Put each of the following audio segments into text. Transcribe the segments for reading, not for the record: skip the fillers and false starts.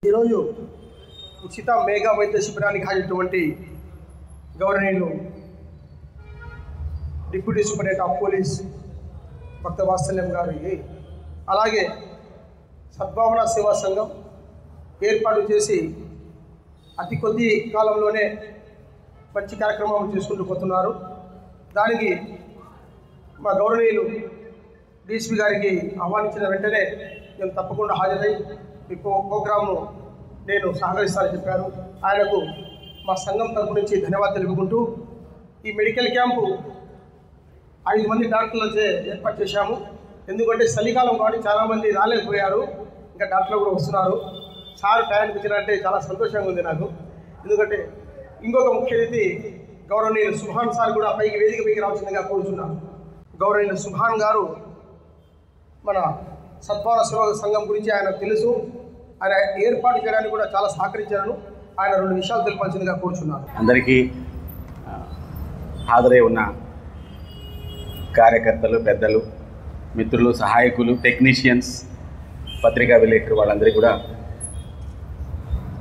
ఈరోజు ఉచిత మేఘా వైద్య శిబిరానికి హాజరైనటువంటి గవర్నీయులు డిప్యూటీ సూపరింటెండెంట్ ఆఫ్ పోలీస్ భక్త వాత్సల్యం గారికి, అలాగే సద్భావన సేవా సంఘం ఏర్పాటు చేసి అతి కొద్ది కాలంలోనే మంచి కార్యక్రమాలు చేసుకుంటూ పోతున్నారు. దానికి మా గౌరవనీయులు డీఎస్పీ గారికి ఆహ్వానించిన వెంటనే నేను తప్పకుండా హాజరై ఈ ప్రోగ్రామ్ను నేను సహకరిస్తానని చెప్పారు. ఆయనకు మా సంఘం తరపు నుంచి ధన్యవాదాలు తెలుపుకుంటూ, ఈ మెడికల్ క్యాంపు 5 మంది డాక్టర్లచే ఏర్పాటు చేశాము. ఎందుకంటే చలికాలం కాబట్టి చాలామంది రాలేకపోయారు, ఇంకా డాక్టర్లు కూడా వస్తున్నారు. సార్ టయానికి వచ్చినారంటే చాలా సంతోషంగా ఉంది నాకు. ఎందుకంటే ఇంకొక ముఖ్య అతిథి గౌరవనీయులు సుభాన్ సార్ కూడా వేదికపైకి రావాల్సిందిగా కోరుచున్నాను. గౌరవనీయులు సుభాన్ గారు మన సద్భావన సేవా సంఘం గురించి ఆయనకు తెలుసు. ఆయన ఏర్పాటు చేయడానికి కూడా చాలా సహకరించారు. ఆయన 2 విషయాలు తెలిపాల్సిందిగా కోరుచున్నాను. అందరికీ హాజరై ఉన్న కార్యకర్తలు, పెద్దలు, మిత్రులు, సహాయకులు, టెక్నీషియన్స్, పత్రికా విలేకరులు వాళ్ళందరికీ కూడా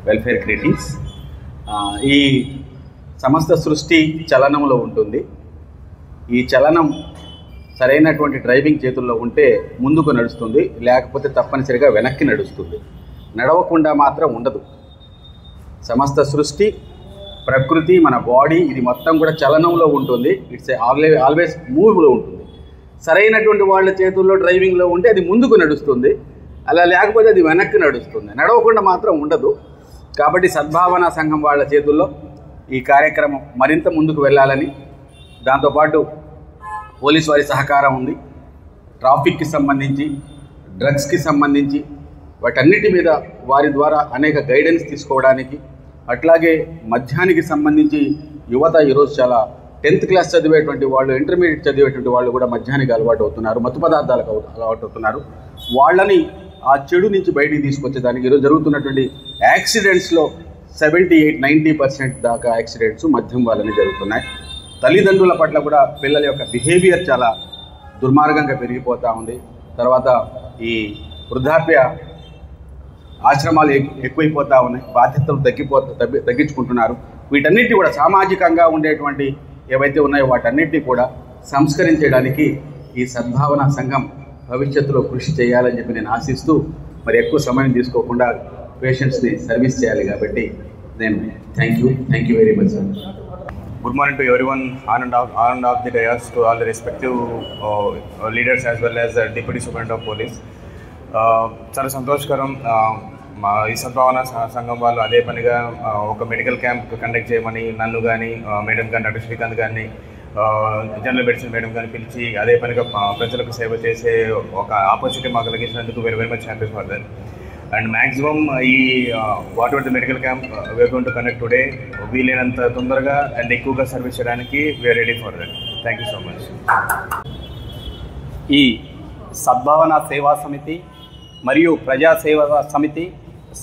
వెల్ఫేర్ గ్రీటింగ్స్. ఈ సమస్త సృష్టి చలనంలో ఉంటుంది. ఈ చలనం సరైనటువంటి డ్రైవింగ్ చేతుల్లో ఉంటే ముందుకు నడుస్తుంది, లేకపోతే తప్పనిసరిగా వెనక్కి నడుస్తుంది. నడవకుండా మాత్రం ఉండదు. సమస్త సృష్టి, ప్రకృతి, మన బాడీ ఇది మొత్తం కూడా చలనంలో ఉంటుంది. ఇట్స్ ఆల్వేస్ మూవ్లో ఉంటుంది. సరైనటువంటి వాళ్ళ చేతుల్లో డ్రైవింగ్లో ఉంటే అది ముందుకు నడుస్తుంది, అలా లేకపోతే అది వెనక్కి నడుస్తుంది. నడవకుండా మాత్రం ఉండదు. కాబట్టి సద్భావన సంఘం వాళ్ళ చేతుల్లో ఈ కార్యక్రమం మరింత ముందుకు వెళ్ళాలని, దాంతోపాటు పోలీసు వారి సహకారం ఉంది. ట్రాఫిక్కి సంబంధించి, డ్రగ్స్కి సంబంధించి వాటన్నిటి మీద వారి ద్వారా అనేక గైడెన్స్ తీసుకోవడానికి, అట్లాగే మద్యానికి సంబంధించి యువత ఈరోజు చాలా 10th క్లాస్ చదివేటువంటి వాళ్ళు, ఇంటర్మీడియట్ చదివేటువంటి వాళ్ళు కూడా మద్యానికి అలవాటు అవుతున్నారు, మత్తు పదార్థాలకు అలవాటు అవుతున్నారు. వాళ్ళని ఆ చెడు నుంచి బయటికి తీసుకొచ్చేదానికి ఈరోజు జరుగుతున్నటువంటి యాక్సిడెంట్స్లో 78-90% దాకా యాక్సిడెంట్స్ మద్యం వల్లనే జరుగుతున్నాయి. తల్లిదండ్రుల పట్ల కూడా పిల్లల యొక్క బిహేవియర్ చాలా దుర్మార్గంగా పెరిగిపోతూ ఉంది. తర్వాత ఈ వృద్ధాప్య ఆశ్రమాలు ఎక్కువైపోతూ ఉన్నాయి, బాధ్యతలు తగ్గించుకుంటున్నారు. వీటన్నిటి కూడా సామాజికంగా ఉండేటువంటి ఏవైతే ఉన్నాయో వాటన్నిటినీ కూడా సంస్కరించడానికి ఈ సద్భావన సంఘం భవిష్యత్తులో కృషి చేయాలని చెప్పి నేను ఆశిస్తూ, మరి ఎక్కువ సమయం తీసుకోకుండా పేషెంట్స్ని సర్వీస్ చేయాలి కాబట్టి నేను thank you very much sir. Good morning to everyone on and off the dais, to all the respective leaders as well as Deputy Superintendent of Police. చాలా సంతోషకరం. ఈ సద్భావన సంఘం వాళ్ళు అదే పనిగా ఒక మెడికల్ క్యాంప్ కండక్ట్ చేయమని నన్ను కానీ, మేడం కానీ, డాక్టర్ శ్రీకాంత్ గారిని, జనరల్ మెడిసిన్ మేడం కానీ పిలిచి అదే పనిగా ప్రజలకు సేవ చేసే ఒక ఆపర్చునిటీ మాకు కలిగించినందుకు very much happy for that. And maximum ఈ whatever the medical camp we're going to conduct today వీలైనంత తొందరగా అండ్ ఎక్కువగా సర్వీస్ చేయడానికి we're ready for that. Thank you so much. ఈ సద్భావన సేవా సమితి మరియు ప్రజా సేవా సమితి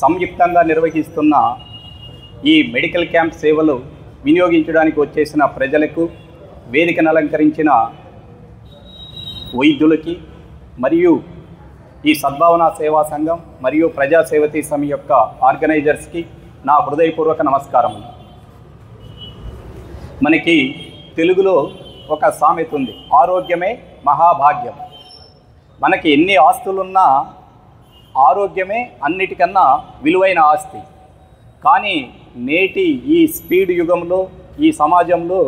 సంయుక్తంగా నిర్వహిస్తున్న ఈ మెడికల్ క్యాంప్ సేవలు వినియోగించడానికి వచ్చేసిన ప్రజలకు, వేదికను అలంకరించిన వైద్యులకి మరియు ఈ సద్భావన సేవా సంఘం మరియు ప్రజా సేవతీ సమి యొక్క ఆర్గనైజర్స్కి నా హృదయపూర్వక నమస్కారములు. మనకి తెలుగులో ఒక సామెత ఉంది, ఆరోగ్యమే మహాభాగ్యం. మనకి ఎన్ని ఆస్తులున్నా ఆరోగ్యమే అన్నిటికన్నా విలువైన ఆస్తి. కానీ నేటి ఈ స్పీడ్ యుగంలో, ఈ సమాజంలో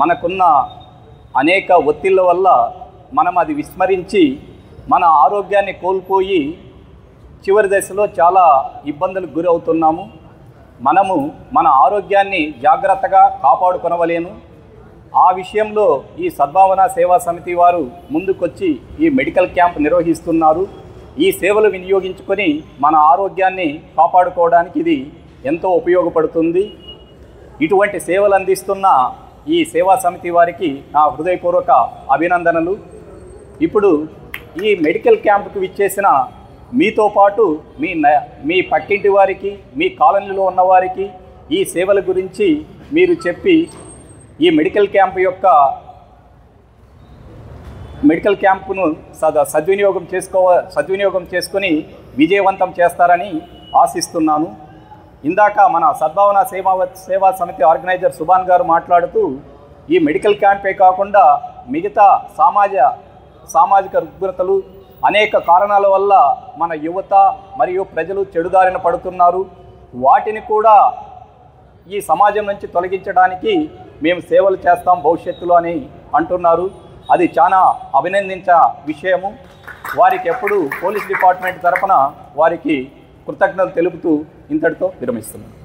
మనకున్న అనేక ఒత్తిళ్ల వల్ల మనం అది విస్మరించి మన ఆరోగ్యాన్ని కోల్పోయి చివరి దశలో చాలా ఇబ్బందులకు గురవుతున్నాము. మనము మన ఆరోగ్యాన్ని జాగ్రత్తగా కాపాడుకొనవలేను. ఆ విషయంలో ఈ సద్భావన సేవా సమితి వారు ముందుకొచ్చి ఈ మెడికల్ క్యాంప్ నిర్వహిస్తున్నారు. ఈ సేవలు వినియోగించుకొని మన ఆరోగ్యాన్ని కాపాడుకోవడానికి ఇది ఎంతో ఉపయోగపడుతుంది. ఇటువంటి సేవలు అందిస్తున్న ఈ సేవా సమితి వారికి నా హృదయపూర్వక అభినందనలు. ఇప్పుడు ఈ మెడికల్ క్యాంపుకి విచ్చేసిన మీతో పాటు మీ పక్కింటి వారికి, మీ కాలనీలో ఉన్నవారికి ఈ సేవల గురించి మీరు చెప్పి ఈ మెడికల్ క్యాంపును సద్వినియోగం చేసుకొని విజయవంతం చేస్తారని ఆశిస్తున్నాను. ఇందాక మన సద్భావన సేవా సమితి ఆర్గనైజర్ సుభాన్ గారు మాట్లాడుతూ ఈ మెడికల్ క్యాంపే కాకుండా మిగతా సామాజిక రుగ్మతలు అనేక కారణాల వల్ల మన యువత మరియు ప్రజలు చెడుదారిన పడుతున్నారు. వాటిని కూడా ఈ సమాజం నుంచి తొలగించడానికి మేము సేవలు చేస్తాం భవిష్యత్తులో అని అంటున్నారు. అది చాలా అభినందించే విషయము. వారికి ఎప్పుడు పోలీస్ డిపార్ట్మెంట్ తరఫున వారికి కృతజ్ఞతలు తెలుపుతూ ఇంతటితో విరమిస్తున్నాను.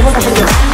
Gracias.